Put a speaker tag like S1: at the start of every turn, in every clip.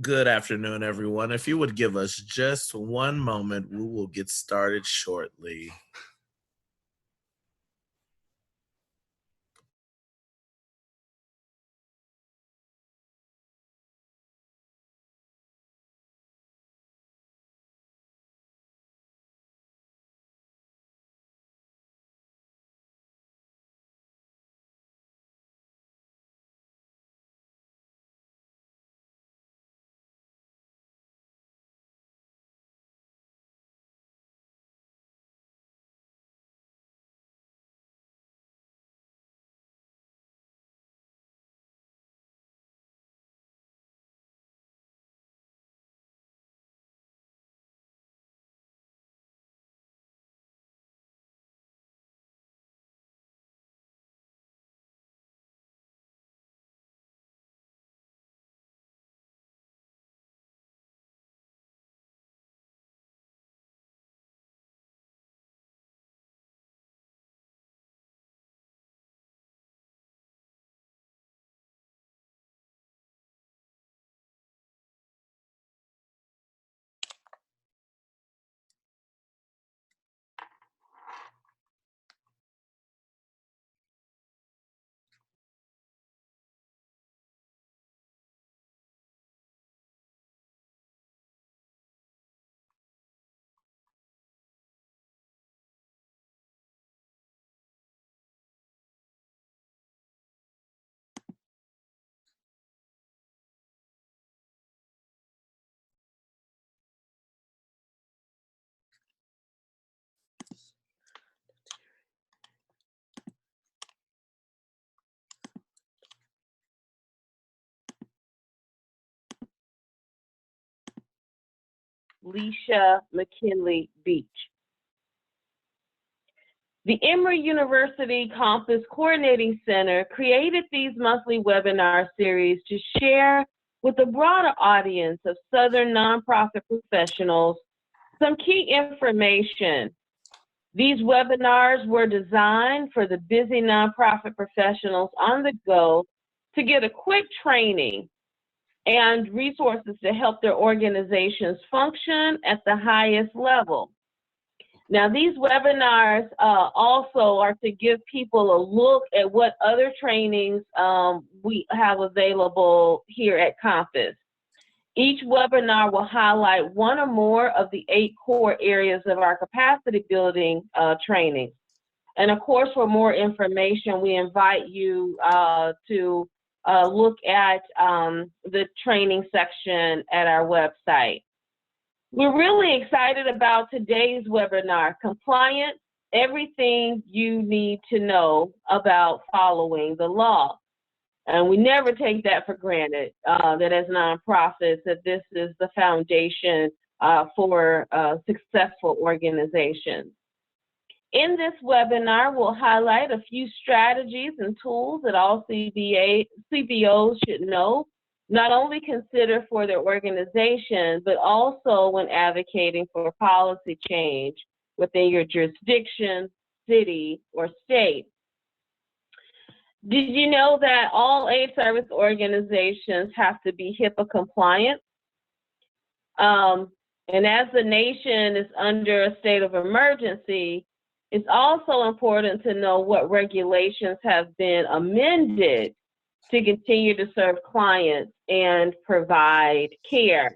S1: Good afternoon, everyone. If you would give us just one moment, we will get started shortly.
S2: Leisha McKinley Beach. The Emory University Campus Coordinating Center created these monthly webinar series to share with a broader audience of Southern nonprofit professionals some key information. These webinars were designed for the busy nonprofit professionals on the go to get a quick training and resources to help their organizations function at the highest level. Now, these webinars also are to give people a look at what other trainings we have available here at Campus. Each webinar will highlight one or more of the 8 core areas of our capacity building training. And of course, for more information, we invite you to look at the training section at our website. We're really excited about today's webinar, Compliance, Everything You Need to Know About Following the Law. And we never take that for granted, that as nonprofits, that this is the foundation for successful organizations. In this webinar, we'll highlight a few strategies and tools that all CBOs should know, not only consider for their organization, but also when advocating for policy change within your jurisdiction, city, or state. Did you know that all aid service organizations have to be HIPAA compliant? And as the nation is under a state of emergency, it's also important to know what regulations have been amended to continue to serve clients and provide care.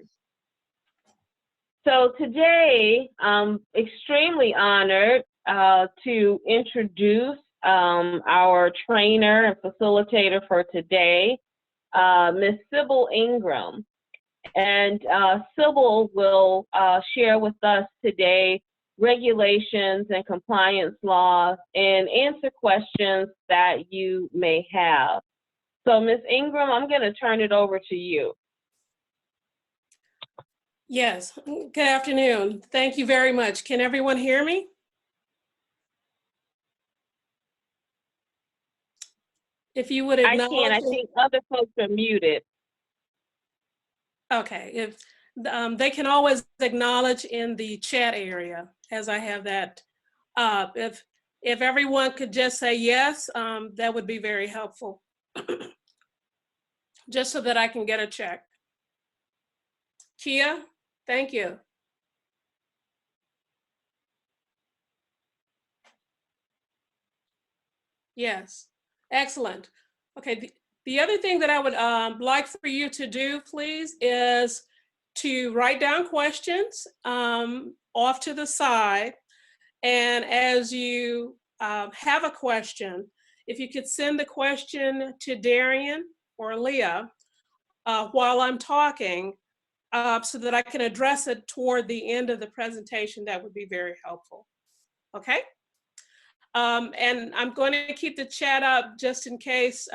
S2: So today, I'm extremely honored to introduce our trainer and facilitator for today, Ms. Sybil Ingram. And Sybil will share with us today regulations and compliance laws and answer questions that you may have. So Ms. Ingram, I'm going to turn it over to you.
S3: Yes, good afternoon. Thank you very much. Can everyone hear me? If you would acknowledge.
S2: I can. I think other folks are muted.
S3: Okay, if they can always acknowledge in the chat area, as I have that up. If everyone could just say yes, that would be very helpful. Just so that I can get a check. Kia, thank you. Yes, excellent. Okay, the other thing that I would like for you to do, please, is to write down questions off to the side. And as you have a question, if you could send the question to Darian or Leah while I'm talking, so that I can address it toward the end of the presentation, that would be very helpful. Okay? And I'm going to keep the chat up just in case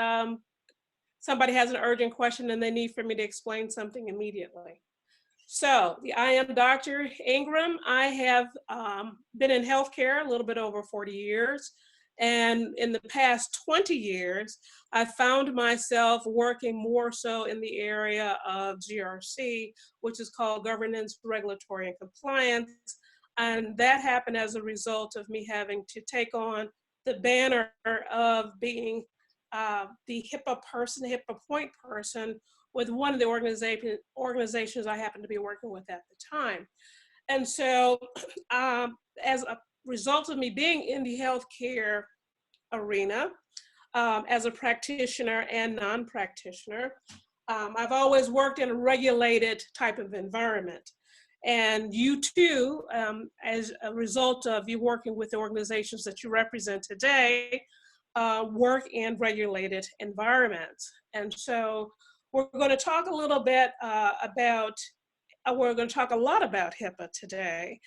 S3: somebody has an urgent question and they need for me to explain something immediately. So I am Dr. Ingram. I have been in healthcare a little bit over 40 years. And in the past 20 years, I found myself working more so in the area of GRC, which is called Governance, Regulatory, and Compliance. And that happened as a result of me having to take on the banner of being the HIPAA person, HIPAA point person, with one of the organizations I happened to be working with at the time. And so as a result of me being in the healthcare arena, as a practitioner and non-practitioner, I've always worked in a regulated type of environment. And you too, as a result of you working with the organizations that you represent today, work in regulated environments. And so we're going to talk a little bit we're going to talk a lot about HIPAA today,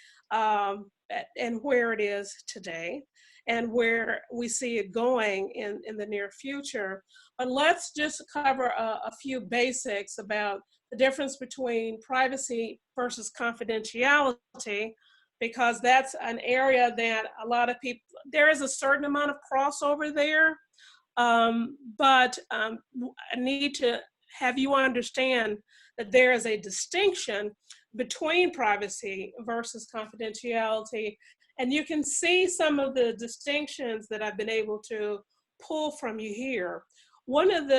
S3: and where it is today and where we see it going in the near future. But let's just cover a few basics about the difference between privacy versus confidentiality, because that's an area that a lot of people, there is a certain amount of crossover there, but I need to have you understand that there is a distinction between privacy versus confidentiality. And you can see some of the distinctions that I've been able to pull from you here. One of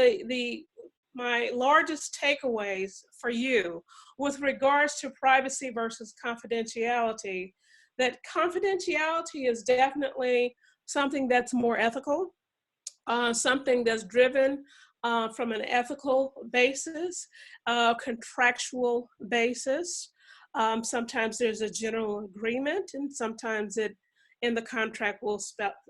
S3: my largest takeaways for you with regards to privacy versus confidentiality, that confidentiality is definitely something that's more ethical, something that's driven from an ethical basis, contractual basis. Sometimes there's a general agreement, and sometimes it in the contract will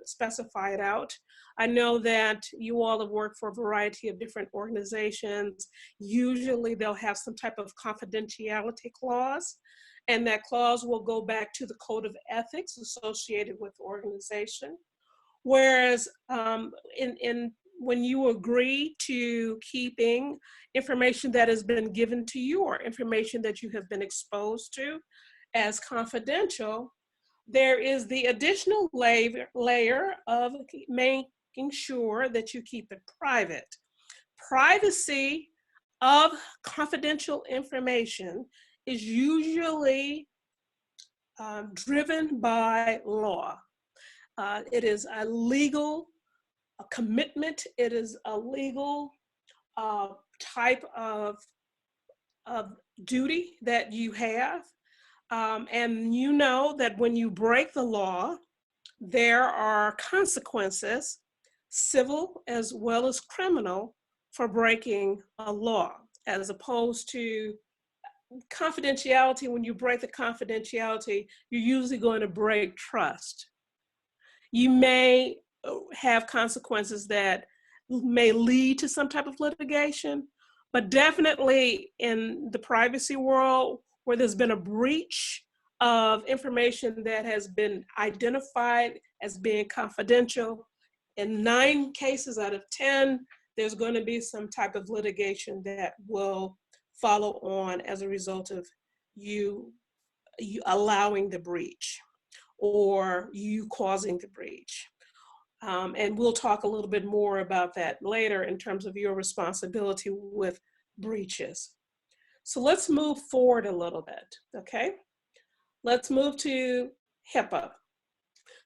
S3: specify it out. I know that you all have worked for a variety of different organizations. Usually they'll have some type of confidentiality clause, and that clause will go back to the code of ethics associated with the organization. Whereas when you agree to keeping information that has been given to you or information that you have been exposed to as confidential, there is the additional layer of making sure that you keep it private. Privacy of confidential information is usually driven by law. It is a legal commitment. It is a legal type of duty that you have. And you know that when you break the law, there are consequences, civil as well as criminal, for breaking a law, as opposed to confidentiality. When you break the confidentiality, you're usually going to break trust. You may have consequences that may lead to some type of litigation, but definitely in the privacy world, where there's been a breach of information that has been identified as being confidential, in 9 cases out of 10, there's going to be some type of litigation that will follow on as a result of you allowing the breach or you causing the breach. And we'll talk a little bit more about that later in terms of your responsibility with breaches. So let's move forward a little bit, okay? Let's move to HIPAA,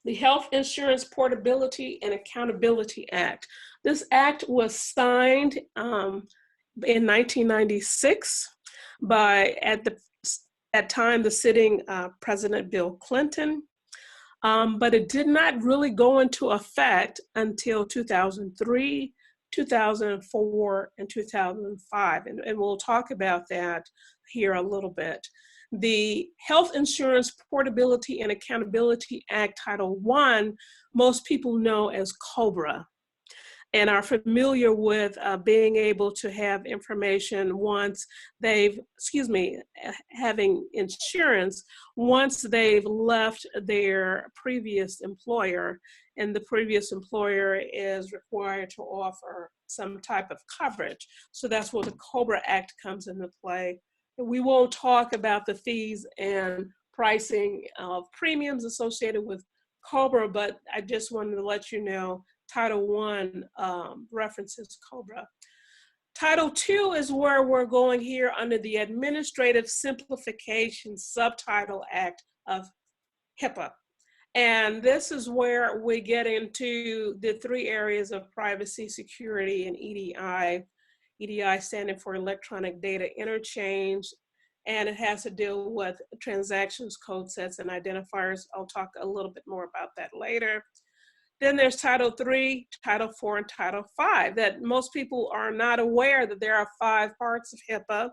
S3: the Health Insurance Portability and Accountability Act. This act was signed in 1996. at that time, the sitting President Bill Clinton. But it did not really go into effect until 2003, 2004, and 2005. And we'll talk about that here a little bit. The Health Insurance Portability and Accountability Act, Title I, most people know as COBRA, and are familiar with being able to have information once they've, having insurance once they've left their previous employer, and the previous employer is required to offer some type of coverage. So that's where the COBRA Act comes into play. We won't talk about the fees and pricing of premiums associated with COBRA, but I just wanted to let you know Title I references COBRA. Title II is where we're going here under the Administrative Simplification Subtitle Act of HIPAA. And this is where we get into the three areas of privacy, security, and EDI. EDI standing for Electronic Data Interchange, and it has to deal with transactions, code sets, and identifiers. I'll talk a little bit more about that later. Then there's Title III, Title IV, and Title V, that most people are not aware that there are 5 parts of HIPAA.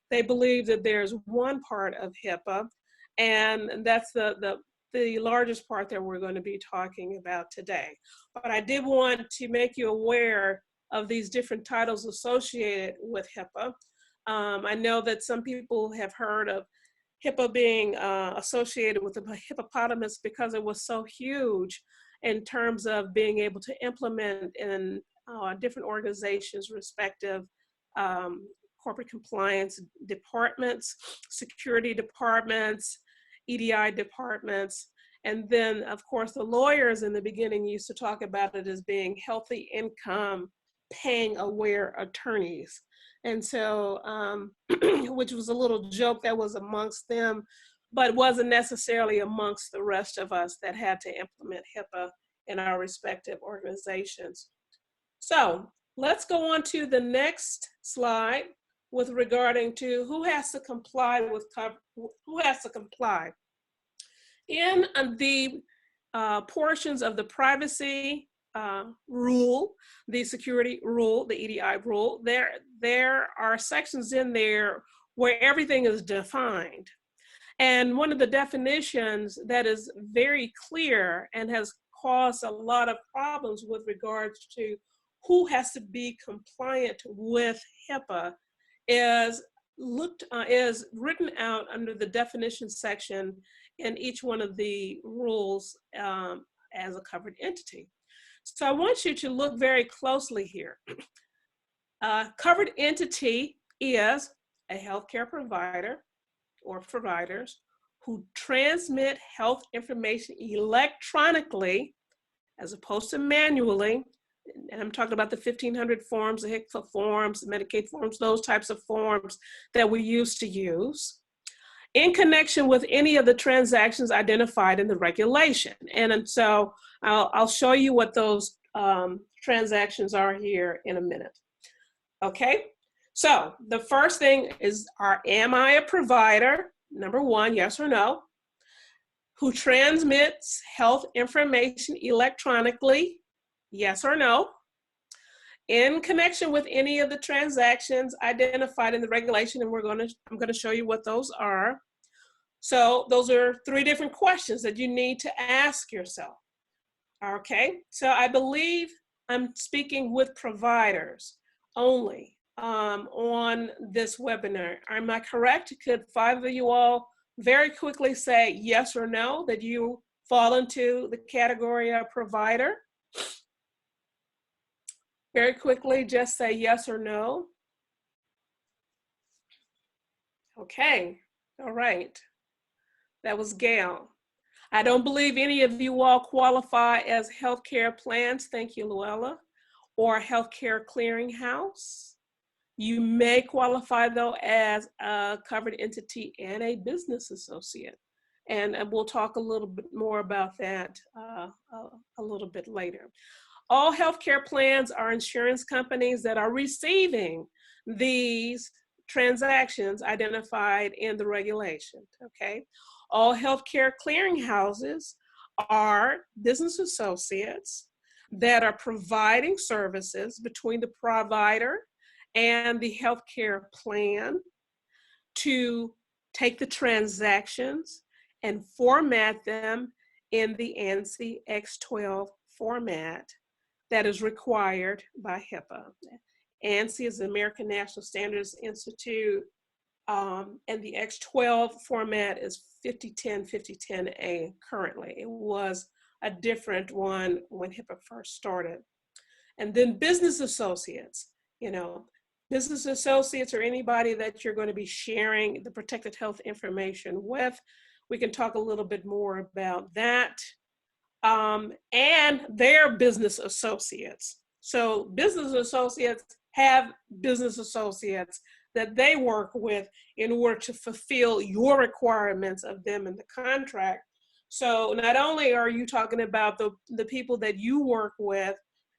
S3: They believe that there's one part of HIPAA, and that's the largest part that we're going to be talking about today. But I did want to make you aware of these different titles associated with HIPAA. I know that some people have heard of HIPAA being associated with the hippopotamus because it was so huge in terms of being able to implement in different organizations' respective corporate compliance departments, security departments, EDI departments. And then, of course, the lawyers in the beginning used to talk about it as being healthy income paying aware attorneys. And so, which was a little joke that was amongst them, but wasn't necessarily amongst the rest of us that had to implement HIPAA in our respective organizations. So let's go on to the next slide with regarding to who has to comply with who has to comply. In the portions of the privacy rule, the security rule, the EDI rule, there are sections in there where everything is defined. And one of the definitions that is very clear and has caused a lot of problems with regards to who has to be compliant with HIPAA is written out under the definition section in each one of the rules as a covered entity. So I want you to look very closely here. Covered entity is a healthcare provider or providers who transmit health information electronically as opposed to manually. And I'm talking about the 1,500 forms, the HIPAA forms, the Medicaid forms, those types of forms that we used to use in connection with any of the transactions identified in the regulation. And so I'll show you what those transactions are here in a minute. Okay, so the first thing is, am I a provider? Number one, yes or no. Who transmits health information electronically? Yes or no. In connection with any of the transactions identified in the regulation, and I'm going to show you what those are. So those are 3 different questions that you need to ask yourself. Okay, so I believe I'm speaking with providers only on this webinar. Am I correct? Could 5 of you all very quickly say yes or no, that you fall into the category of provider? Very quickly, just say yes or no. Okay, all right. That was Gail. I don't believe any of you all qualify as healthcare plans, thank you, Luella, or healthcare clearinghouse. You may qualify though as a covered entity and a business associate. And we'll talk a little bit more about that a little bit later. All healthcare plans are insurance companies that are receiving these transactions identified in the regulation, okay? All healthcare clearinghouses are business associates that are providing services between the provider and the healthcare plan to take the transactions and format them in the ANSI X12 format that is required by HIPAA. ANSI is the American National Standards Institute, and the X12 format is 5010, 5010A currently. It was a different one when HIPAA first started. And then business associates, business associates or anybody that you're going to be sharing the protected health information with. We can talk a little bit more about that. And their business associates. So business associates have business associates that they work with in order to fulfill your requirements of them in the contract. So not only are you talking about the people that you work with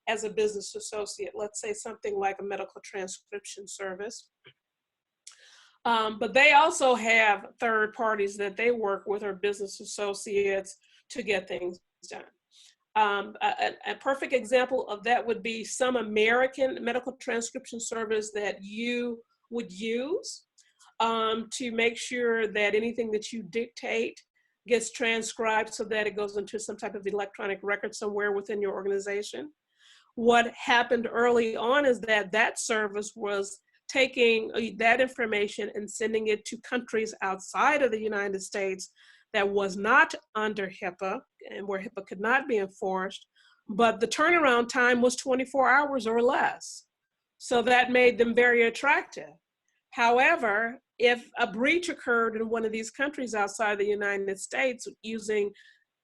S3: as a business associate, let's say something like a medical transcription service, but they also have third parties that they work with or business associates to get things done. A perfect example of that would be some American medical transcription service that you would use to make sure that anything that you dictate gets transcribed so that it goes into some type of electronic record somewhere within your organization. What happened early on is that that service was taking that information and sending it to countries outside of the United States that was not under HIPAA and where HIPAA could not be enforced, but the turnaround time was 24 hours or less. So that made them very attractive. However, if a breach occurred in one of these countries outside the United States using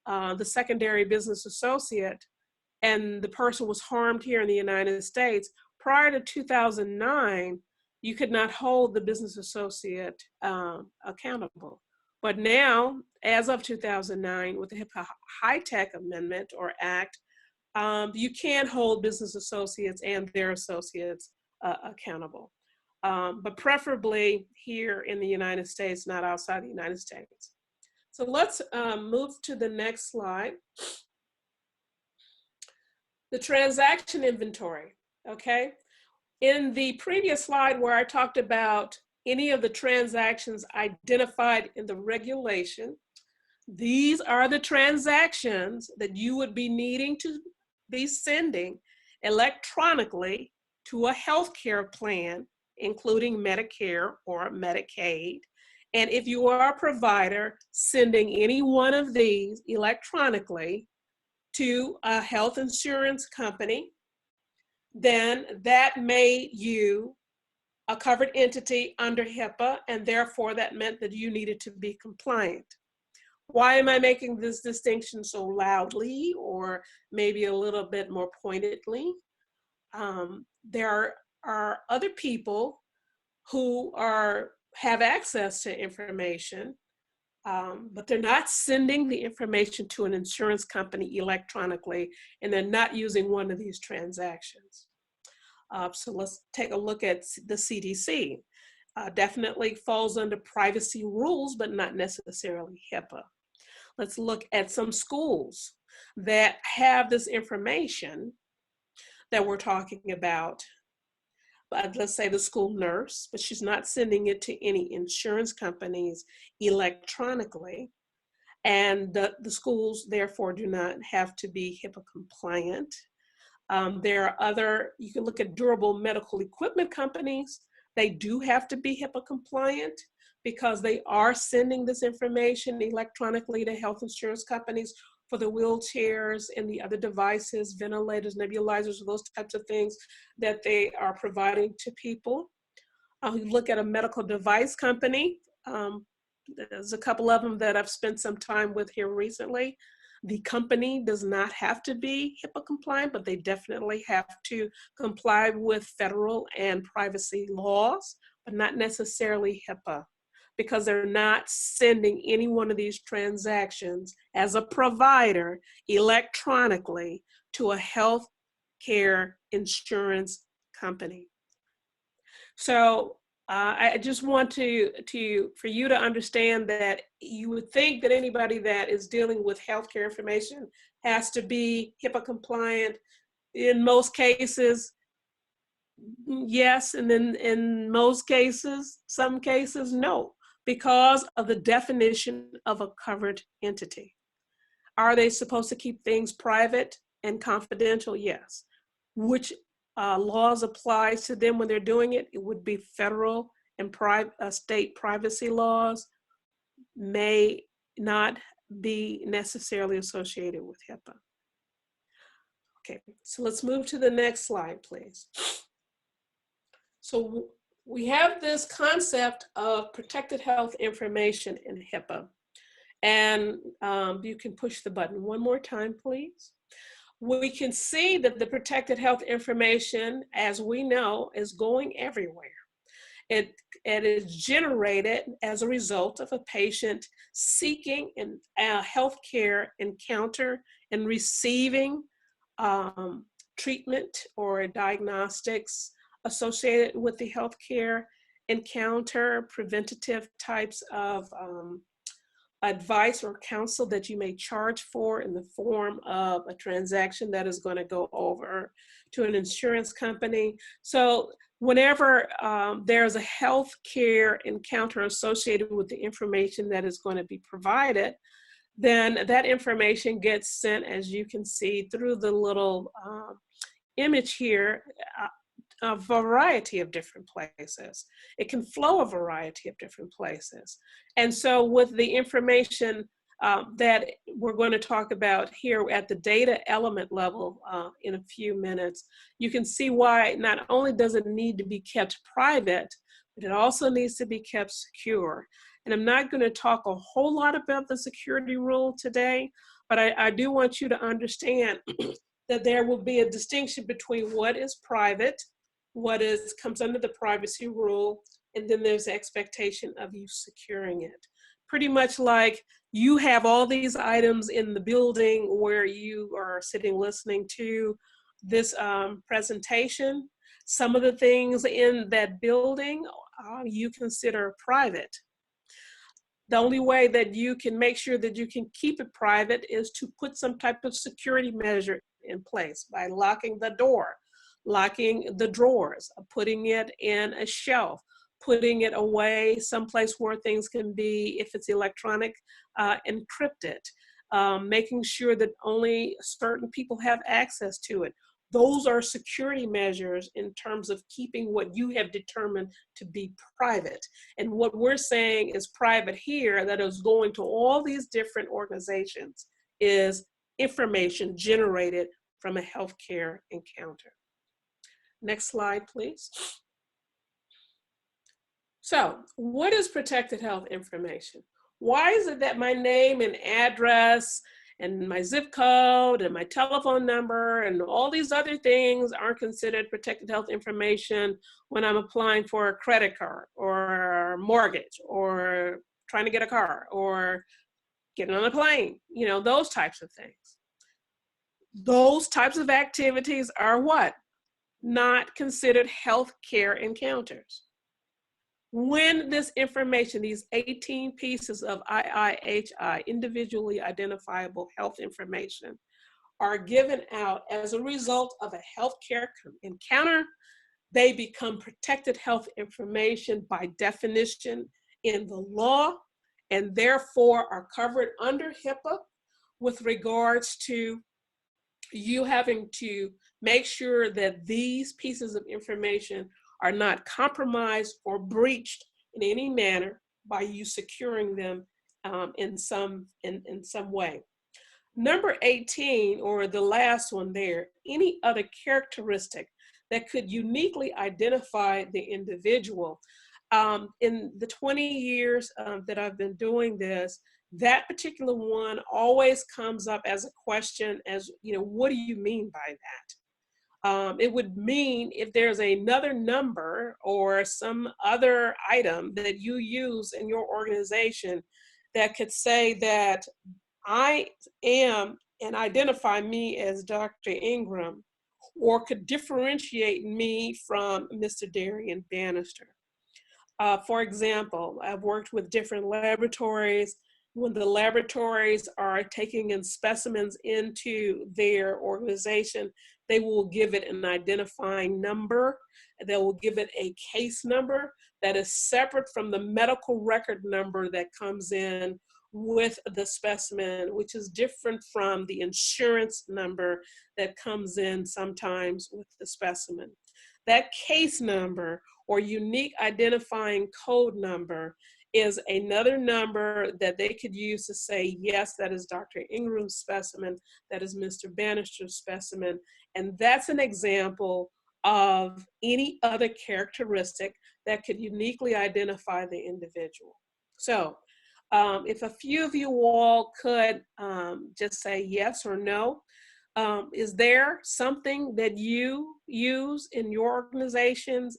S3: the secondary business associate, and the person was harmed here in the United States, prior to 2009, you could not hold the business associate accountable. But now, as of 2009, with the HIPAA High-Tech Amendment or Act, you can hold business associates and their associates accountable. But preferably here in the United States, not outside the United States. So let's move to the next slide. The transaction inventory, okay? In the previous slide where I talked about any of the transactions identified in the regulation, these are the transactions that you would be needing to be sending electronically to a healthcare plan, including Medicare or Medicaid. And if you are a provider, sending any one of these electronically to a health insurance company, then that made you a covered entity under HIPAA, and therefore that meant that you needed to be compliant. Why am I making this distinction so loudly or maybe a little bit more pointedly? There are other people who have access to information, but they're not sending the information to an insurance company electronically, and they're not using one of these transactions. So let's take a look at the CDC. Definitely falls under privacy rules, but not necessarily HIPAA. Let's look at some schools that have this information that we're talking about. But let's say the school nurse, but she's not sending it to any insurance companies electronically. And the schools, therefore, do not have to be HIPAA compliant. There are other, you can look at durable medical equipment companies. They do have to be HIPAA compliant because they are sending this information electronically to health insurance companies for the wheelchairs and the other devices, ventilators, nebulizers, those types of things that they are providing to people. You look at a medical device company. There's a couple of them that I've spent some time with here recently. The company does not have to be HIPAA compliant, but they definitely have to comply with federal and privacy laws, but not necessarily HIPAA, because they're not sending any one of these transactions as a provider electronically to a health care insurance company. So I just want for you to understand that you would think that anybody that is dealing with healthcare information has to be HIPAA compliant. In most cases, yes, and then in most cases, some cases, no, because of the definition of a covered entity. Are they supposed to keep things private and confidential? Yes. Which laws apply to them when they're doing it? It would be federal and state privacy laws, may not be necessarily associated with HIPAA. Okay, so let's move to the next slide, please. So we have this concept of protected health information in HIPAA. And you can push the button one more time, please. We can see that the protected health information, as we know, is going everywhere. It is generated as a result of a patient seeking a healthcare encounter and receiving treatment or diagnostics associated with the healthcare encounter, preventative types of advice or counsel that you may charge for in the form of a transaction that is going to go over to an insurance company. So whenever there's a healthcare encounter associated with the information that is going to be provided, then that information gets sent, as you can see through the little image here, a variety of different places. It can flow a variety of different places. And so with the information that we're going to talk about here at the data element level in a few minutes, you can see why not only does it need to be kept private, but it also needs to be kept secure. And I'm not going to talk a whole lot about the security rule today, but I do want you to understand that there will be a distinction between what is private, what comes under the privacy rule, and then there's the expectation of you securing it. Pretty much like you have all these items in the building where you are sitting listening to this presentation. Some of the things in that building you consider private. The only way that you can make sure that you can keep it private is to put some type of security measure in place by locking the door, locking the drawers, putting it in a shelf, putting it away someplace where things can be, if it's electronic, encrypted, making sure that only certain people have access to it. Those are security measures in terms of keeping what you have determined to be private. And what we're saying is private here, that is going to all these different organizations, is information generated from a healthcare encounter. Next slide, please. So, what is protected health information? Why is it that my name and address and my zip code and my telephone number and all these other things aren't considered protected health information when I'm applying for a credit card or mortgage or trying to get a car or getting on a plane? You know, those types of things. Those types of activities are what? Not considered healthcare encounters. When this information, these 18 pieces of IIHI, individually identifiable health information, are given out as a result of a healthcare encounter, they become protected health information by definition in the law, and therefore are covered under HIPAA with regards to you having to make sure that these pieces of information are not compromised or breached in any manner by you securing them in some way. Number 18, or the last one there, any other characteristic that could uniquely identify the individual. In the 20 years that I've been doing this, that particular one always comes up as a question as, you know, what do you mean by that? It would mean if there's another number or some other item that you use in your organization that could say that I am and identify me as Dr. Ingram, or could differentiate me from Mr. Darian Bannister. For example, I've worked with different laboratories. When the laboratories are taking in specimens into their organization, they will give it an identifying number. They will give it a case number that is separate from the medical record number that comes in with the specimen, which is different from the insurance number that comes in sometimes with the specimen. That case number or unique identifying code number is another number that they could use to say, yes, that is Dr. Ingram's specimen, that is Mr. Bannister's specimen. And that's an example of any other characteristic that could uniquely identify the individual. So if a few of you all could just say yes or no, is there something that you use in your organizations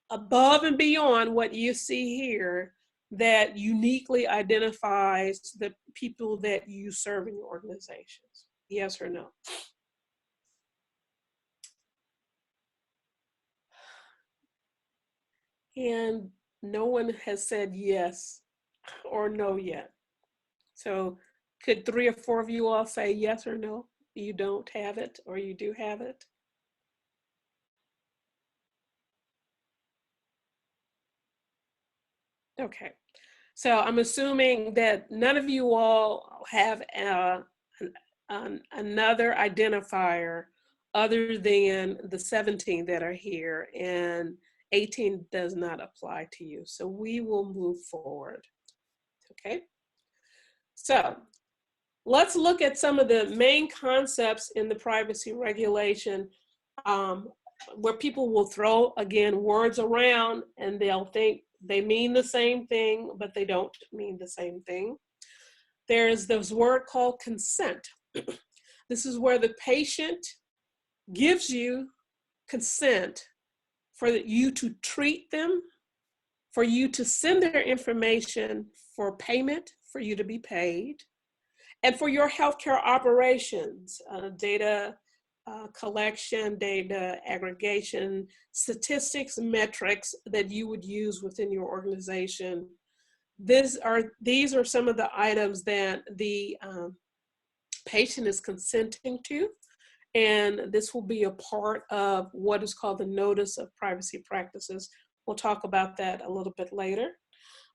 S3: above and beyond what you see here that uniquely identifies the people that you serve in your organizations? Yes or no? And no one has said yes or no yet. So could 3 or 4 of you all say yes or no? You don't have it or you do have it? Okay, so I'm assuming that none of you all have another identifier other than the 17 that are here, and 18 does not apply to you. So we will move forward, okay? So let's look at some of the main concepts in the privacy regulation where people will throw, again, words around and they'll think they mean the same thing, but they don't mean the same thing. There's this word called consent. This is where the patient gives you consent for you to treat them, for you to send their information for payment, for you to be paid, and for your healthcare operations, data collection, data aggregation, statistics, metrics that you would use within your organization. These are some of the items that the patient is consenting to, and this will be a part of what is called the Notice of Privacy Practices. We'll talk about that a little bit later.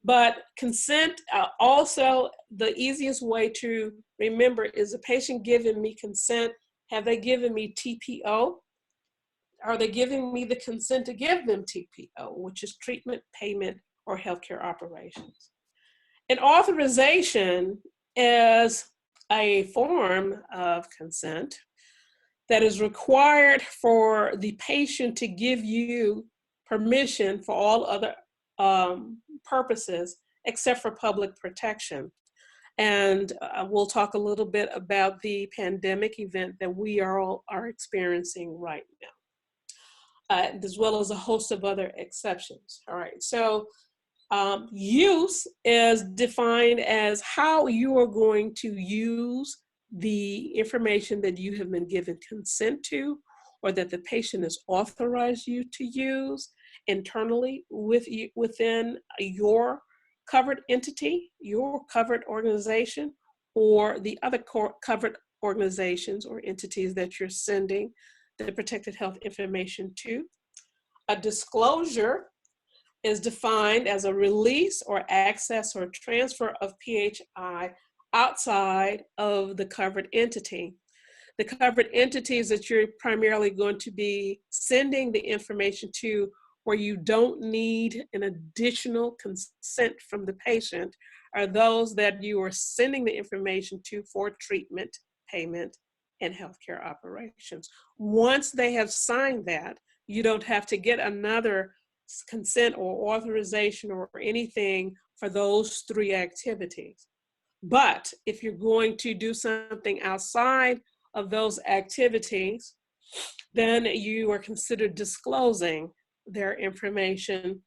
S3: But consent, also the easiest way to remember is the patient giving me consent. Have they given me TPO? Are they giving me the consent to give them TPO, which is treatment, payment, or healthcare operations? An authorization is a form of consent that is required for the patient to give you permission for all other purposes except for public protection. And we'll talk a little bit about the pandemic event that we are experiencing right now, as well as a host of other exceptions. All right, so use is defined as how you are going to use the information that you have been given consent to, or that the patient has authorized you to use internally within your covered entity, your covered organization, or the other covered organizations or entities that you're sending the protected health information to. A disclosure is defined as a release or access or transfer of PHI outside of the covered entity. The covered entities that you're primarily going to be sending the information to, where you don't need an additional consent from the patient, are those that you are sending the information to for treatment, payment, and healthcare operations. Once they have signed that, you don't have to get another consent or authorization or anything for those 3 activities. But if you're going to do something outside of those activities, then you are considered disclosing their information.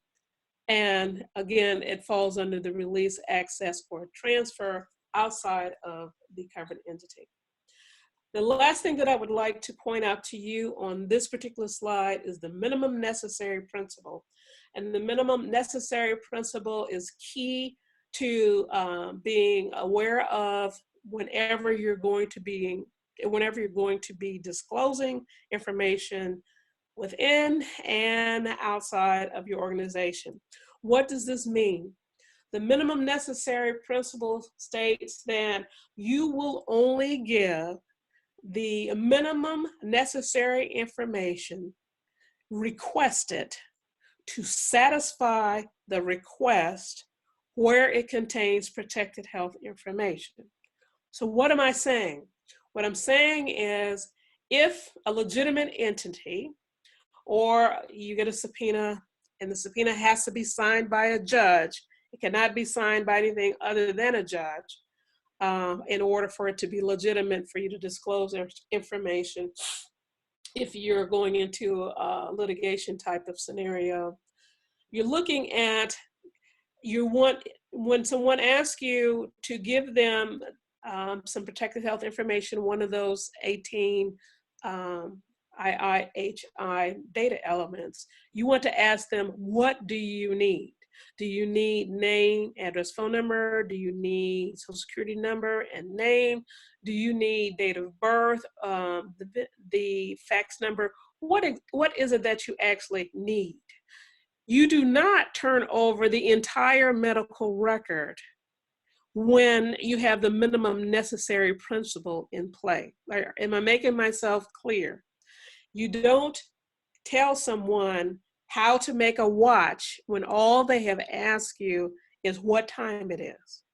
S3: And again, it falls under the release, access, or transfer outside of the covered entity. The last thing that I would like to point out to you on this particular slide is the minimum necessary principle. And the minimum necessary principle is key to being aware of whenever you're going to be disclosing information within and outside of your organization. What does this mean? The minimum necessary principle states that you will only give the minimum necessary information requested to satisfy the request where it contains protected health information. So what am I saying? What I'm saying is, if a legitimate entity, or you get a subpoena and the subpoena has to be signed by a judge, it cannot be signed by anything other than a judge, in order for it to be legitimate for you to disclose information if you're going into a litigation type of scenario. You're looking at, when someone asks you to give them some protected health information, one of those 18 IIHI data elements, you want to ask them, what do you need? Do you need name, address, phone number? Do you need social security number and name? Do you need date of birth, the fax number? What is it that you actually need? You do not turn over the entire medical record when you have the minimum necessary principle in play. Am I making myself clear? You don't tell someone how to make a watch when all they have asked you is what time it is.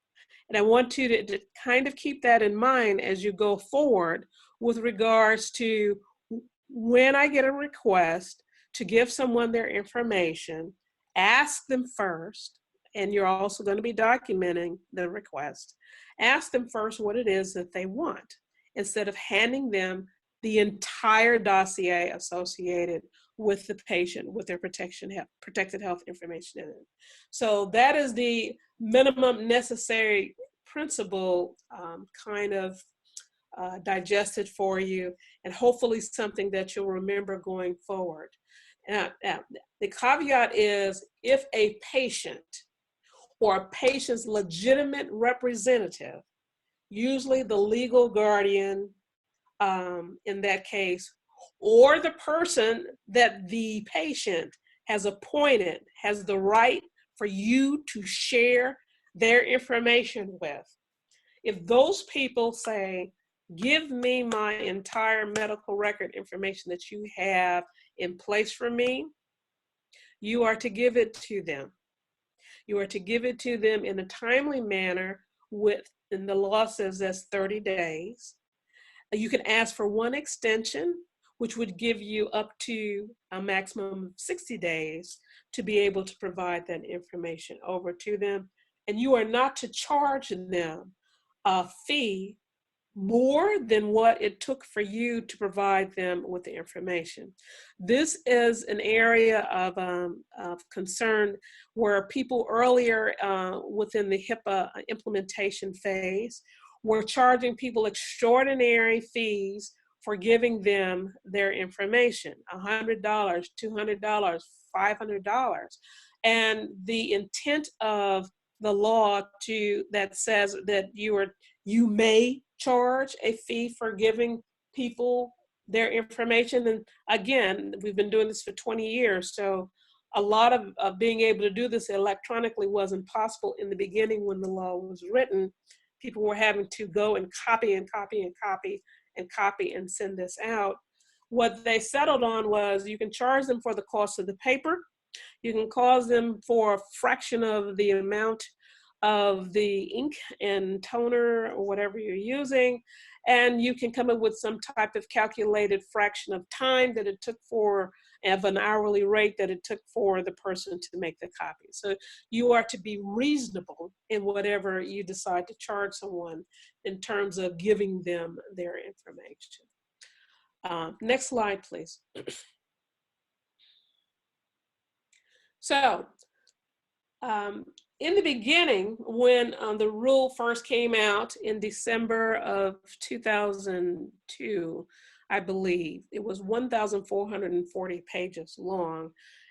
S3: And I want you to kind of keep that in mind as you go forward with regards to when I get a request to give someone their information, ask them first, and you're also going to be documenting the request. Ask them first what it is that they want, instead of handing them the entire dossier associated with the patient, with their protected health information in it. So that is the minimum necessary principle digested for you, and hopefully something that you'll remember going forward. Now, the caveat is, if a patient or a patient's legitimate representative, usually the legal guardian in that case, or the person that the patient has appointed, has the right for you to share their information with. If those people say, give me my entire medical record information that you have in place for me, you are to give it to them. You are to give it to them in a timely manner, and the law says that's 30 days. You can ask for one extension, which would give you up to a maximum of 60 days to be able to provide that information over to them. And you are not to charge them a fee more than what it took for you to provide them with the information. This is an area of concern where people earlier within the HIPAA implementation phase were charging people extraordinary fees for giving them their information, $100, $200, $500. And the intent of the law that says that you may charge a fee for giving people their information. And again, we've been doing this for 20 years. So a lot of being able to do this electronically wasn't possible in the beginning when the law was written. People were having to go and copy and copy and copy and copy and send this out. What they settled on was, you can charge them for the cost of the paper. You can cause them for a fraction of the amount of the ink and toner or whatever you're using, and you can come up with some type of calculated fraction of time that it took of an hourly rate that it took for the person to make the copy. So you are to be reasonable in whatever you decide to charge someone in terms of giving them their information. Next slide, please. So in the beginning, when the rule first came out in December of 2002, I believe, it was 1,440 pages long.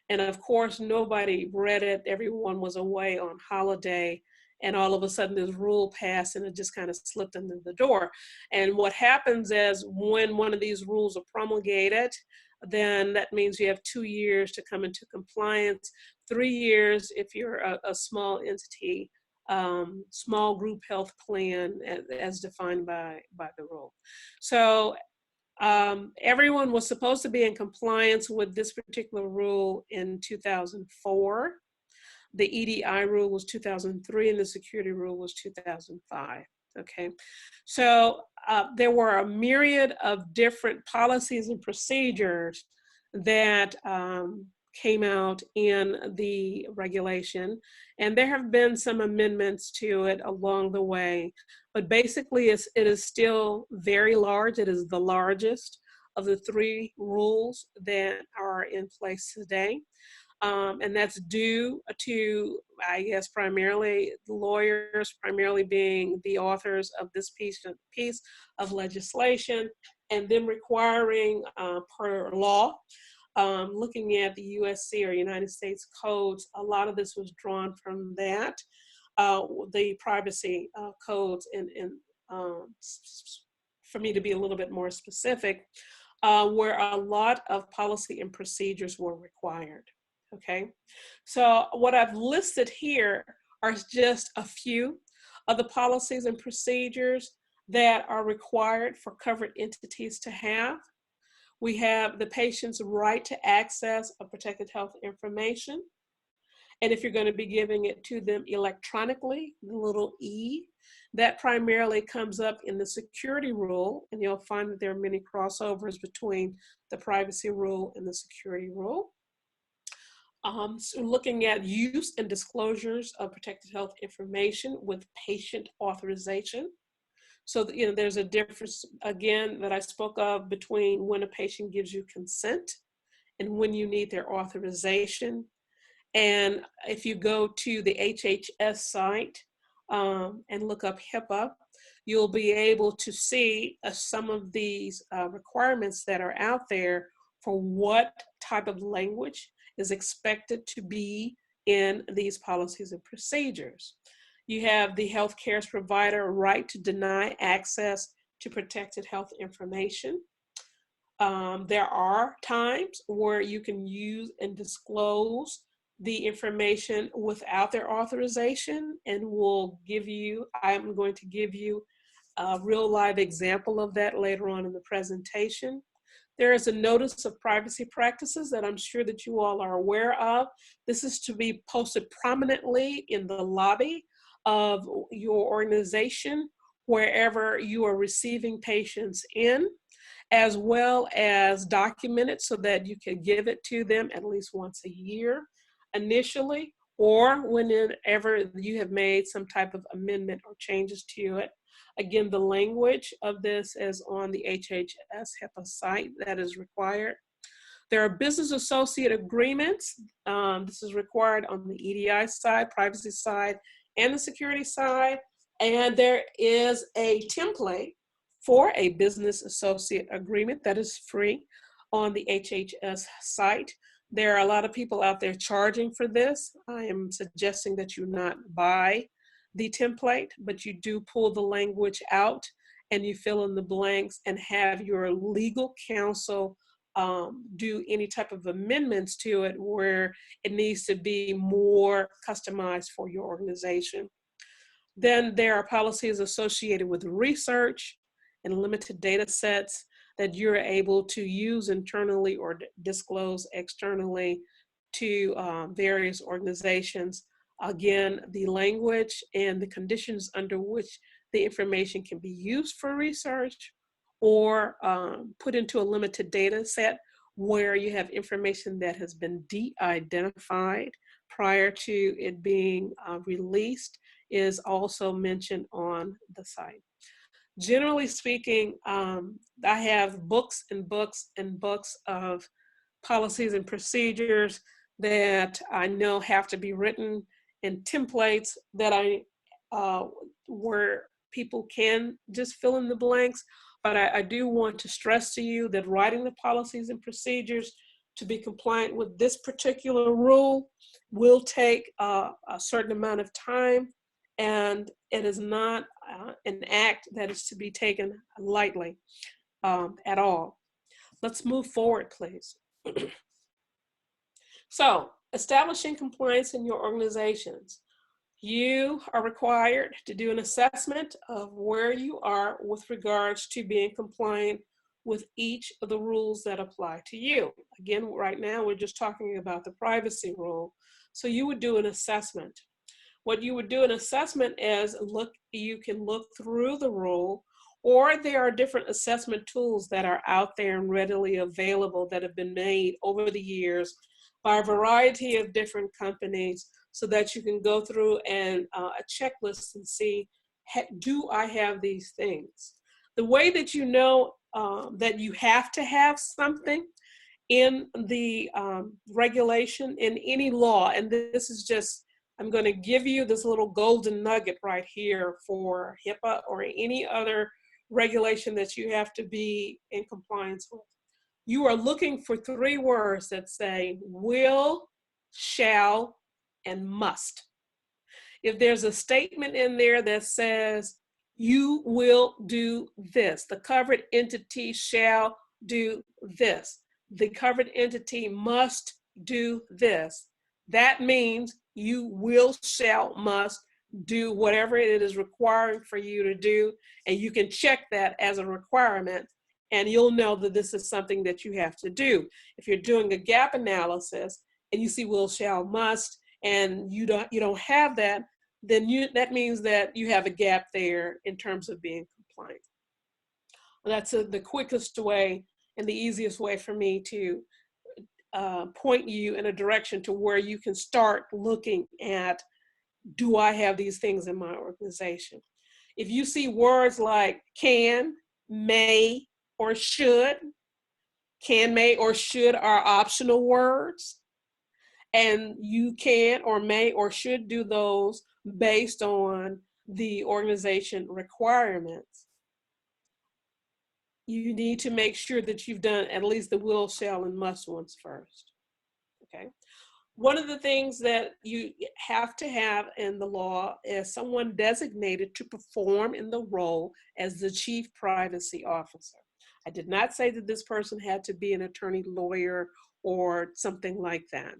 S3: And of course, nobody read it. Everyone was away on holiday. And all of a sudden this rule passed and it just kind of slipped under the door. And what happens is when one of these rules are promulgated, then that means you have 2 years to come into compliance, 3 years if you're a small entity, small group health plan as defined by the rule. So everyone was supposed to be in compliance with this particular rule in 2004. The EDI rule was 2003 and the security rule was 2005. Okay, so there were a myriad of different policies and procedures that came out in the regulation, and there have been some amendments to it along the way, but basically it is still very large. It is the largest of the 3 rules that are in place today. And that's due to, I guess, primarily the lawyers, primarily being the authors of this piece of legislation, and them requiring per law, looking at the USC or United States codes, a lot of this was drawn from that, the privacy codes, and for me to be a little bit more specific, where a lot of policy and procedures were required. Okay, so what I've listed here are just a few of the policies and procedures that are required for covered entities to have. We have the patient's right to access a protected health information. And if you're going to be giving it to them electronically, the little E, that primarily comes up in the security rule. And you'll find that there are many crossovers between the privacy rule and the security rule. So looking at use and disclosures of protected health information with patient authorization. So there's a difference, again, that I spoke of between when a patient gives you consent and when you need their authorization. And if you go to the HHS site and look up HIPAA, you'll be able to see some of these requirements that are out there for what type of language is expected to be in these policies and procedures. You have the healthcare provider right to deny access to protected health information. There are times where you can use and disclose the information without their authorization, and I'm going to give you a real live example of that later on in the presentation. There is a notice of privacy practices that I'm sure that you all are aware of. This is to be posted prominently in the lobby of your organization, wherever you are receiving patients in, as well as documented so that you can give it to them at least once a year initially, or whenever you have made some type of amendment or changes to it. Again, the language of this is on the HHS HIPAA site that is required. There are business associate agreements. This is required on the EDI side, privacy side, and the security side. And there is a template for a business associate agreement that is free on the HHS site. There are a lot of people out there charging for this. I am suggesting that you not buy the template, but you do pull the language out and you fill in the blanks and have your legal counsel do any type of amendments to it where it needs to be more customized for your organization. Then there are policies associated with research and limited data sets that you're able to use internally or disclose externally to various organizations. Again, the language and the conditions under which the information can be used for research or put into a limited data set where you have information that has been de-identified prior to it being released is also mentioned on the site. Generally speaking, I have books and books and books of policies and procedures that I know have to be written and templates that where people can just fill in the blanks. But I do want to stress to you that writing the policies and procedures to be compliant with this particular rule will take a certain amount of time, and it is not an act that is to be taken lightly at all. Let's move forward, please. So, establishing compliance in your organizations. You are required to do an assessment of where you are with regards to being compliant with each of the rules that apply to you. Again, right now, we're just talking about the privacy rule. So you would do an assessment. What you would do an assessment is you can look through the rule, or there are different assessment tools that are out there and readily available that have been made over the years by a variety of different companies, so that you can go through and a checklist and see, do I have these things? The way that you know that you have to have something in the regulation, in any law, and this is just, I'm going to give you this little golden nugget right here for HIPAA or any other regulation that you have to be in compliance with. You are looking for 3 words that say will, shall, and must. If there's a statement in there that says you will do this, the covered entity shall do this, the covered entity must do this, that means you will, shall, must do whatever it is requiring for you to do, and you can check that as a requirement, and you'll know that this is something that you have to do. If you're doing a gap analysis and you see will, shall, must, and you don't have that, then that means that you have a gap there in terms of being compliant. That's the quickest way and the easiest way for me to point you in a direction to where you can start looking at, do I have these things in my organization? If you see words like can, may, or should, can, may, or should are optional words, and you can or may or should do those based on the organization requirements, you need to make sure that you've done at least the will, shall, and must ones first, okay? One of the things that you have to have in the law is someone designated to perform in the role as the Chief Privacy Officer. I did not say that this person had to be an attorney, lawyer, or something like that.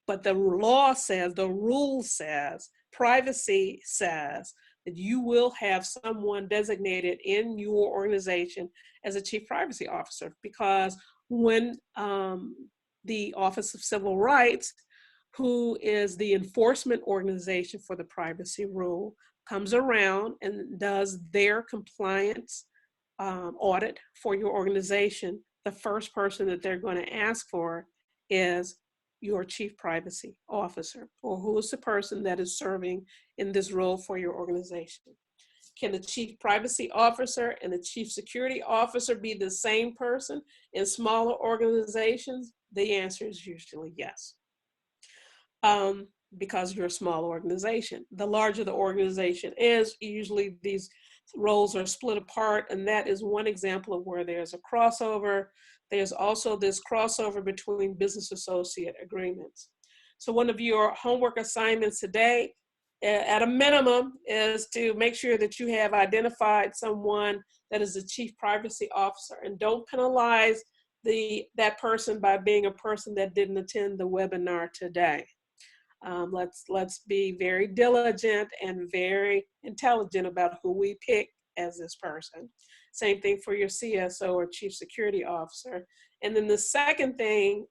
S3: But the law says, the rule says, privacy says that you will have someone designated in your organization as a Chief Privacy Officer, because when the Office of Civil Rights, who is the enforcement organization for the privacy rule, comes around and does their compliance audit for your organization, the first person that they're going to ask for is your Chief Privacy Officer, or who is the person that is serving in this role for your organization. Can the Chief Privacy Officer and the Chief Security Officer be the same person in smaller organizations? The answer is usually yes, because you're a small organization. The larger the organization is, usually these roles are split apart, and that is one example of where there's a crossover. There's also this crossover between business associate agreements. So one of your homework assignments today, at a minimum, is to make sure that you have identified someone that is the Chief Privacy Officer, and don't penalize that person by being a person that didn't attend the webinar today. Let's be very diligent and very intelligent about who we pick as this person. Same thing for your CSO or Chief Security Officer. And then the second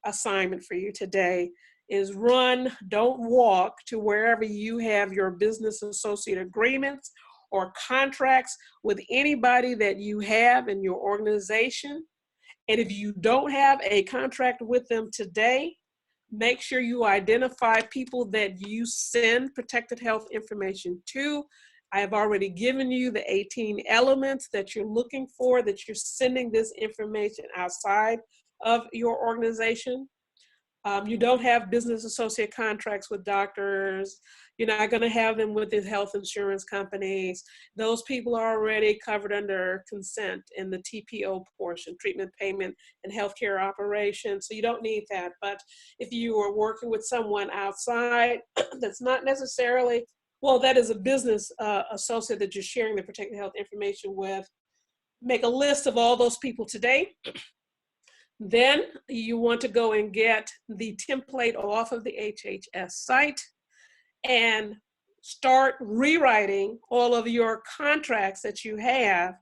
S3: assignment for you today is run, don't walk to wherever you have your business associate agreements or contracts with anybody that you have in your organization. And if you don't have a contract with them today, make sure you identify people that you send protected health information to. I have already given you the 18 elements that you're looking for, that you're sending this information outside of your organization. You don't have business associate contracts with doctors. You're not going to have them with the health insurance companies. Those people are already covered under consent in the TPO portion, treatment, payment, and healthcare operations. So you don't need that. But if you are working with someone outside that's not necessarily, well, that is a business associate that you're sharing the protected health information with, make a list of all those people today. Then you want to go and get the template off of the HHS site and start rewriting all of your contracts that you have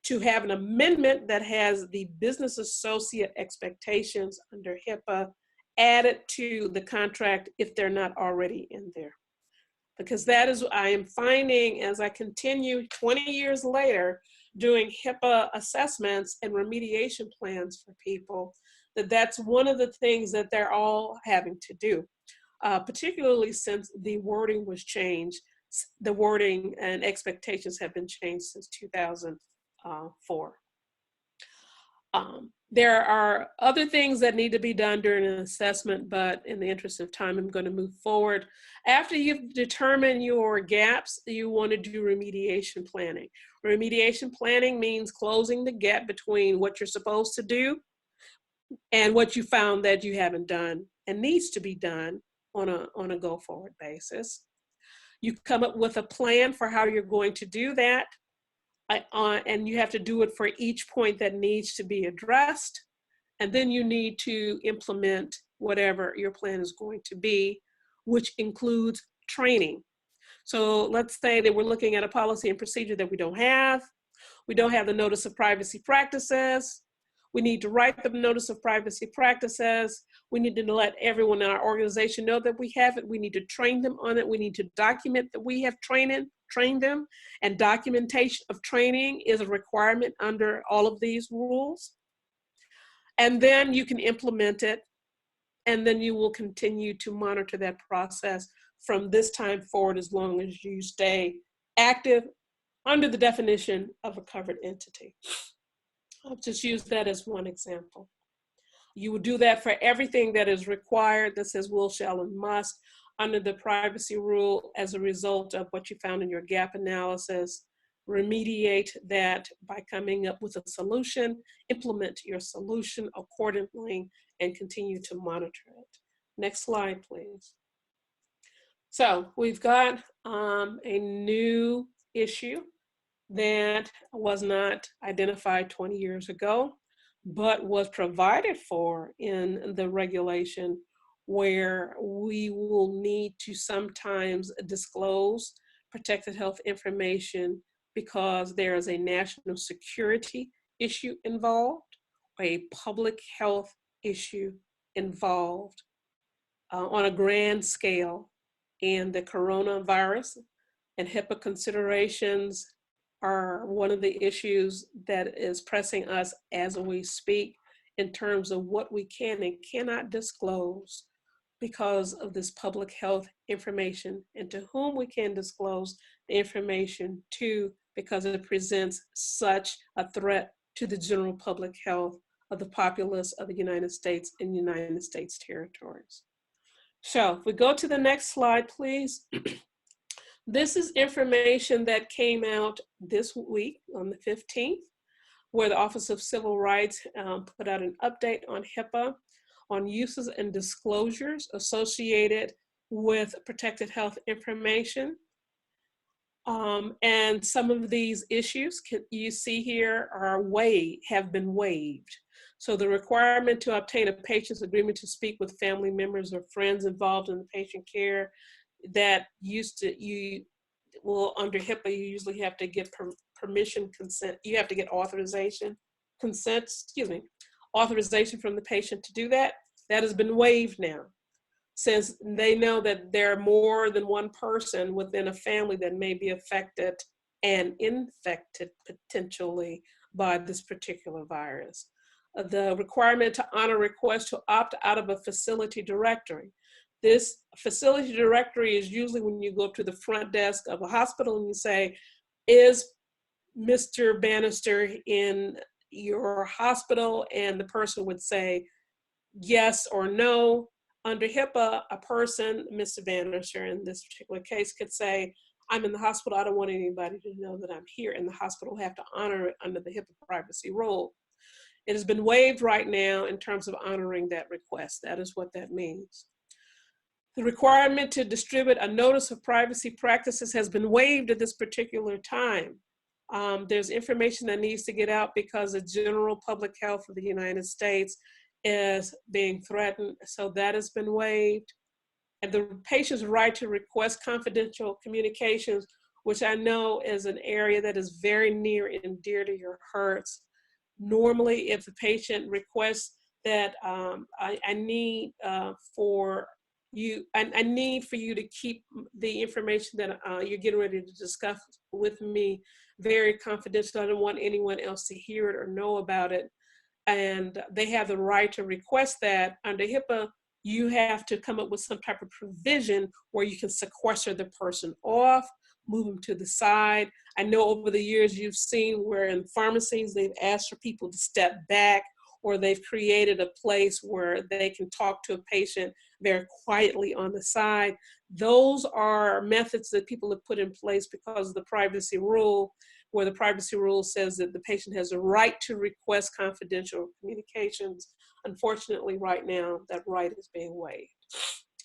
S3: to have an amendment that has the business associate expectations under HIPAA added to the contract if they're not already in there. Because that is what I am finding as I continue 20 years later doing HIPAA assessments and remediation plans for people, that's one of the things that they're all having to do, particularly since the wording was changed. The wording and expectations have been changed since 2004. There are other things that need to be done during an assessment, but in the interest of time, I'm going to move forward. After you've determined your gaps, you want to do remediation planning. Remediation planning means closing the gap between what you're supposed to do and what you found that you haven't done and needs to be done on a go-forward basis. You come up with a plan for how you're going to do that. And you have to do it for each point that needs to be addressed. And then you need to implement whatever your plan is going to be, which includes training. So let's say that we're looking at a policy and procedure that we don't have. We don't have the notice of privacy practices. We need to write the notice of privacy practices. We need to let everyone in our organization know that we have it. We need to train them on it. We need to document that we have trained them, and documentation of training is a requirement under all of these rules. And then you can implement it, and then you will continue to monitor that process from this time forward as long as you stay active under the definition of a covered entity. I'll just use that as one example. You would do that for everything that is required that says will, shall, and must under the privacy rule as a result of what you found in your gap analysis. Remediate that by coming up with a solution, implement your solution accordingly, and continue to monitor it. Next slide, please. So we've got a new issue that was not identified 20 years ago, but was provided for in the regulation, where we will need to sometimes disclose protected health information because there is a national security issue involved, or a public health issue involved on a grand scale. And the coronavirus and HIPAA considerations are one of the issues that is pressing us as we speak in terms of what we can and cannot disclose because of this public health information, and to whom we can disclose the information to because it presents such a threat to the general public health of the populace of the United States and United States territories. So if we go to the next slide, please. This is information that came out this week on the 15th, where the Office of Civil Rights put out an update on HIPAA on uses and disclosures associated with protected health information. And some of these issues you see here have been waived. So the requirement to obtain a patient's agreement to speak with family members or friends involved in the patient care, that under HIPAA, you usually have to get permission, consent. You have to get authorization from the patient to do that. That has been waived now, since they know that there are more than one person within a family that may be affected and infected potentially by this particular virus. The requirement to honor requests to opt out of a facility directory. This facility directory is usually when you go up to the front desk of a hospital and you say, is Mr. Bannister in your hospital? And the person would say, yes or no. Under HIPAA, a person, Mr. Bannister in this particular case, could say, I'm in the hospital, I don't want anybody to know that I'm here in the hospital, have to honor it under the HIPAA privacy rule. It has been waived right now in terms of honoring that request. That is what that means. The requirement to distribute a notice of privacy practices has been waived at this particular time. There's information that needs to get out because the general public health of the United States is being threatened. So that has been waived. And the patient's right to request confidential communications, which I know is an area that is very near and dear to your hearts. Normally, if the patient requests that I need for you to keep the information that you're getting ready to discuss with me very confidential. I don't want anyone else to hear it or know about it. And they have the right to request that. Under HIPAA, you have to come up with some type of provision where you can sequester the person off, move them to the side. I know over the years you've seen where in pharmacies they've asked for people to step back, or they've created a place where they can talk to a patient very quietly on the side. Those are methods that people have put in place because of the privacy rule, where the privacy rule says that the patient has a right to request confidential communications. Unfortunately, right now, that right is being waived.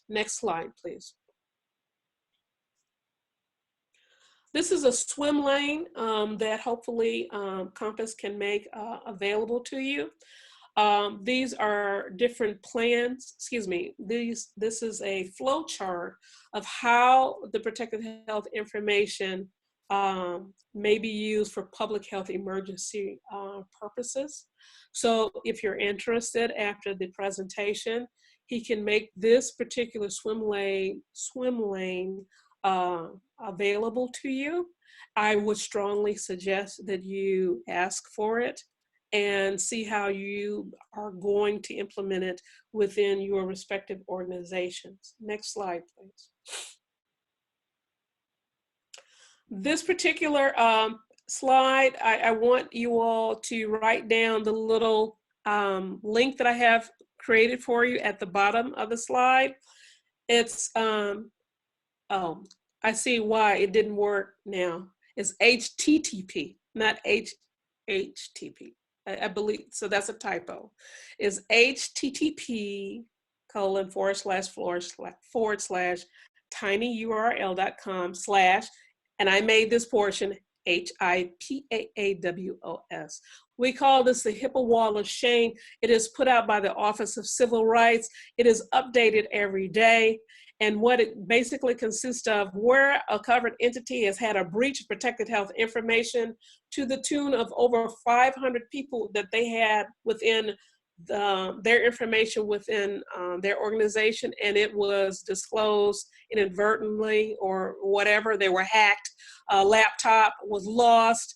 S3: Next slide, please. This is a swim lane that hopefully Compass can make available to you. These are different plans, excuse me, this is a flow chart of how the protected health information may be used for public health emergency purposes. So if you're interested after the presentation, he can make this particular swim lane available to you. I would strongly suggest that you ask for it and see how you are going to implement it within your respective organizations. Next slide, please. This particular slide, I want you all to write down the little link that I have created for you at the bottom of the slide. It's, oh, I see why it didn't work now. It's HTTP, not HTTP. I believe, so that's a typo. Is http://tinyurl.com/ and I made this portion HIPAAWOS. We call this the HIPAA Wall of Shame. It is put out by the Office of Civil Rights. It is updated every day. And what it basically consists of, where a covered entity has had a breach of protected health information to the tune of over 500 people that they had within their information within their organization, and it was disclosed inadvertently or whatever, they were hacked, a laptop was lost,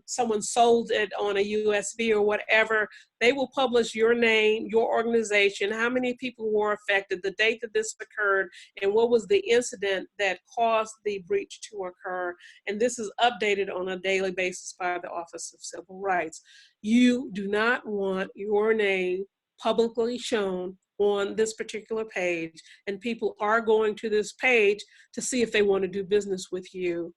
S3: someone sold it on a USB or whatever, they will publish your name, your organization, how many people were affected, the date that this occurred, and what was the incident that caused the breach to occur. And this is updated on a daily basis by the Office of Civil Rights. You do not want your name publicly shown on this particular page, and people are going to this page to see if they want to do business with you.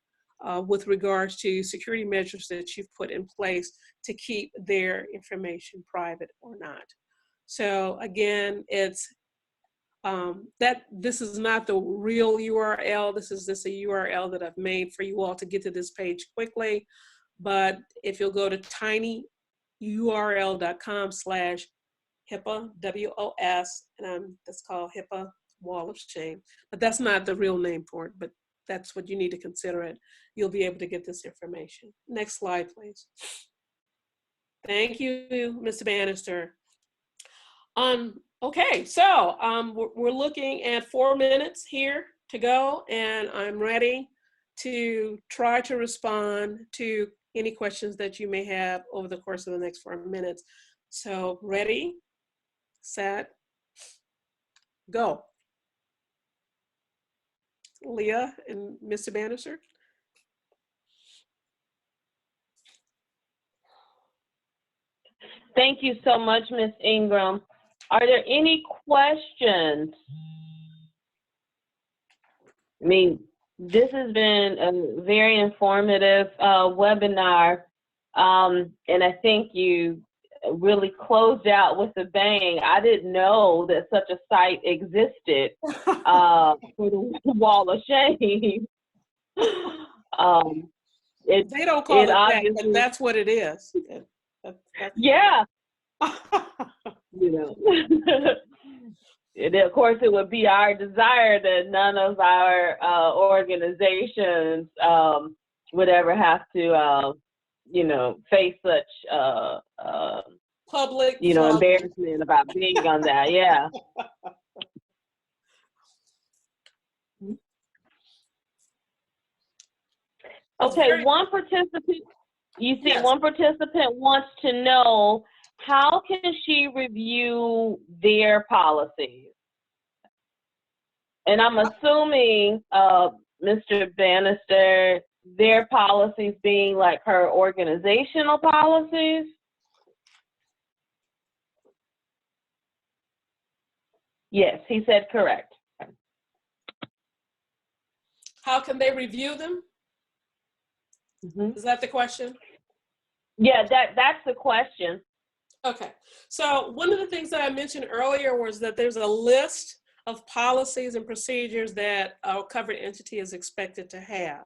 S3: With regards to security measures that you've put in place to keep their information private or not. So again, it's this is not the real URL. This is just a URL that I've made for you all to get to this page quickly. But if you'll go to tinyurl.com/HIPAA, WOS, and that's called HIPAA Wall of Shame. But that's not the real name for it, but that's what you need to consider it. You'll be able to get this information. Next slide, please. Thank you, Mr. Bannister. Okay, so we're looking at 4 minutes here to go, and I'm ready to try to respond to any questions that you may have over the course of the next 4 minutes. So ready, set, go. Leah and Mr. Bannister.
S2: Thank you so much, Ms. Ingram. Are there any questions? I mean, this has been a very informative webinar, and I think you really closed out with a bang. I didn't know that such a site existed for the Wall of Shame.
S3: They don't call it that, but
S2: obviously,
S3: that's what it is.
S2: yeah, you know. And of course, it would be our desire that none of our organizations would ever have to, you know, face such,
S3: Public,
S2: you know, embarrassment about being on that. Yeah. Okay, one participant, you see,
S3: Yes.
S2: one participant wants to know, how can she review their policies? And I'm assuming, Mr. Bannister, their policies being like her organizational policies? Yes, he said correct.
S3: How can they review them?
S2: Mm-hmm.
S3: Is that the question?
S2: Yeah, that's the question.
S3: Okay, so one of the things that I mentioned earlier was that there's a list of policies and procedures that a covered entity is expected to have.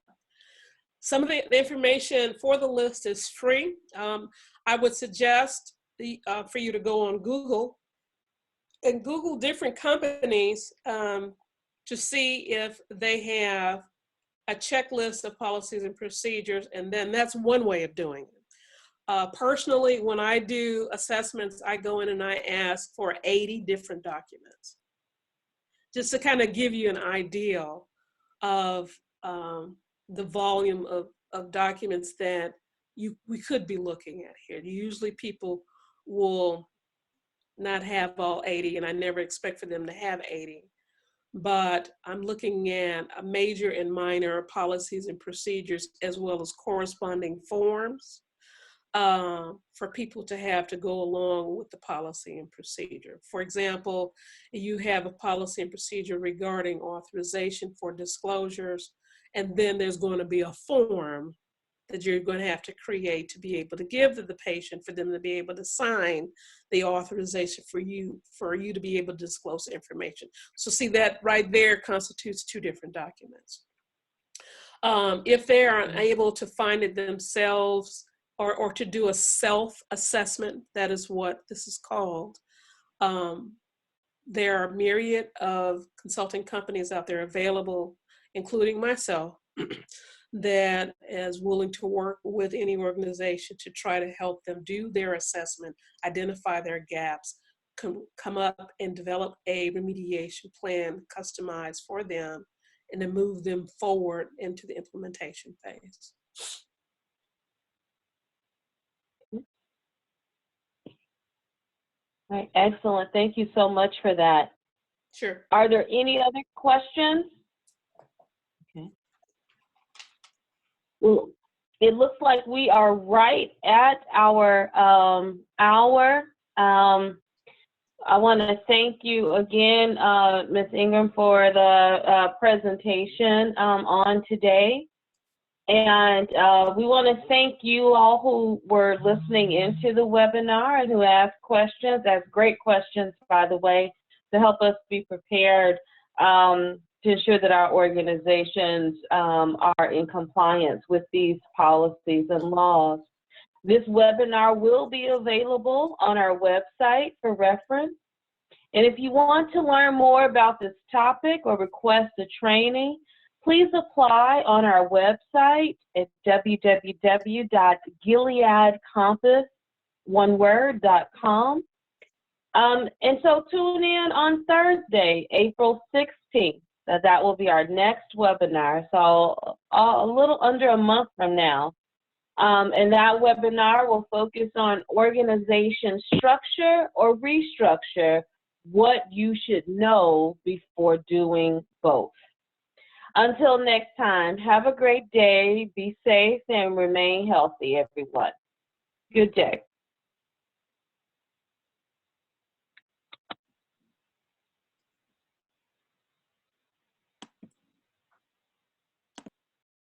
S3: Some of the information for the list is free. I would suggest for you to go on Google and Google different companies to see if they have a checklist of policies and procedures, and then that's one way of doing it. Personally, when I do assessments, I go in and I ask for 80 different documents, just to kind of give you an idea of the volume of documents that we could be looking at here. Usually people will not have all 80, and I never expect for them to have 80. But I'm looking at major and minor policies and procedures, as well as corresponding forms for people to have to go along with the policy and procedure. For example, you have a policy and procedure regarding authorization for disclosures, and then there's going to be a form that you're going to have to create to be able to give to the patient for them to be able to sign the authorization for you to be able to disclose information. So see, that right there constitutes two different documents. If they are unable to find it themselves, or to do a self-assessment, that is what this is called. There are myriad of consulting companies out there available, including myself, that is willing to work with any organization to try to help them do their assessment, identify their gaps, come up and develop a remediation plan customized for them, and then move them forward into the implementation phase.
S2: All right, excellent. Thank you so much for that.
S3: Sure.
S2: Are there any other questions? Okay. Well, it looks like we are right at our hour. I want to thank you again, Ms. Ingram, for the presentation on today. And we want to thank you all who were listening into the webinar and who asked questions. That's great questions, by the way, to help us be prepared to ensure that our organizations are in compliance with these policies and laws. This webinar will be available on our website for reference. And if you want to learn more about this topic or request a training, please apply on our website at www.gileadcompass.com. And so tune in on Thursday, April 16th. That will be our next webinar, so a little under a month from now. And that webinar will focus on organization structure or restructure, what you should know before doing both. Until next time, have a great day, be safe, and remain healthy, everyone. Good day.